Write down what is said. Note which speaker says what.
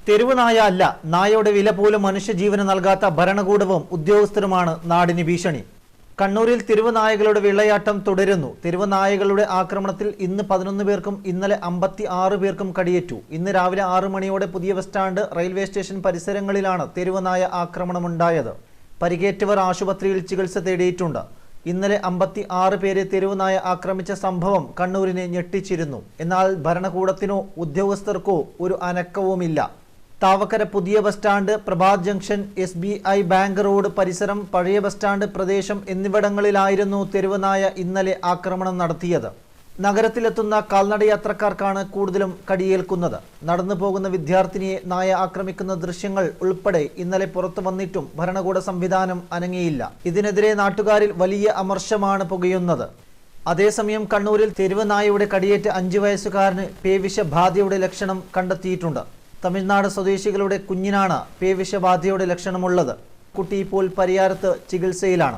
Speaker 1: തെരുവ് നായ അല്ല, നായയുടെ വില പോലും മനുഷ്യജീവന് നൽകാത്ത ഭരണകൂടവും ഉദ്യോഗസ്ഥരുമാണ് നാടിന് ഭീഷണി. കണ്ണൂരിൽ തെരുവ് നായകളുടെ വിളയാട്ടം തുടരുന്നു. തെരുവ് നായകളുടെ ആക്രമണത്തിൽ ഇന്ന് 11 പേർക്കും ഇന്നലെ 56 പേർക്കും കടിയേറ്റു. ഇന്ന് രാവിലെ 6 മണിയോടെ പുതിയ ബസ് സ്റ്റാൻഡ്, റെയിൽവേ സ്റ്റേഷൻ പരിസരങ്ങളിലാണ് തെരുവ് നായ ആക്രമണമുണ്ടായത്. പരിക്കേറ്റവർ ആശുപത്രിയിൽ ചികിത്സ തേടിയിട്ടുണ്ട്. ഇന്നലെ 56 പേരെ തെരുവ് നായ ആക്രമിച്ച സംഭവം കണ്ണൂരിനെ ഞെട്ടിച്ചിരുന്നു. എന്നാൽ ഭരണകൂടത്തിനോ ഉദ്യോഗസ്ഥർക്കോ ഒരു അനക്കവുമില്ല. താവക്കര പുതിയ bus stand, Prabhat junction, SBI bank road പരിസരം, പഴയ ബസ് സ്റ്റാൻഡ് പ്രദേശം എന്നിവിടങ്ങളിലായിരുന്നു തെരുവ് നായ ഇന്നലെ ആക്രമണം നടത്തിയത്. നഗരത്തിലെത്തുന്ന കാൽനടയാത്രക്കാർക്കാണ് കൂടുതലും കടിയേൽക്കുന്നത്. നടന്നു പോകുന്ന വിദ്യാർത്ഥിനിയെ നായ ആക്രമിക്കുന്ന ദൃശ്യങ്ങൾ ഉൾപ്പെടെ ഇന്നലെ പുറത്തു വന്നിട്ടും ഭരണകൂട സംവിധാനം അനങ്ങിയില്ല. ഇതിനെതിരെ നാട്ടുകാരിൽ വലിയ അമർഷമാണ് പുകയുന്നത്. അതേസമയം കണ്ണൂരിൽ തെരുവ് നായയുടെ കടിയേറ്റ 5 വയസ്സുകാരന് പേവിഷബാധയുടെ ലക്ഷണം കണ്ടെത്തിയിട്ടുണ്ട്. തമിഴ്നാട് സ്വദേശികളുടെ കുഞ്ഞിനാണ് പേവിഷബാധയുടെ ലക്ഷണമുള്ളത്. കുട്ടി ഇപ്പോൾ പരിയാരത്ത് ചികിത്സയിലാണ്.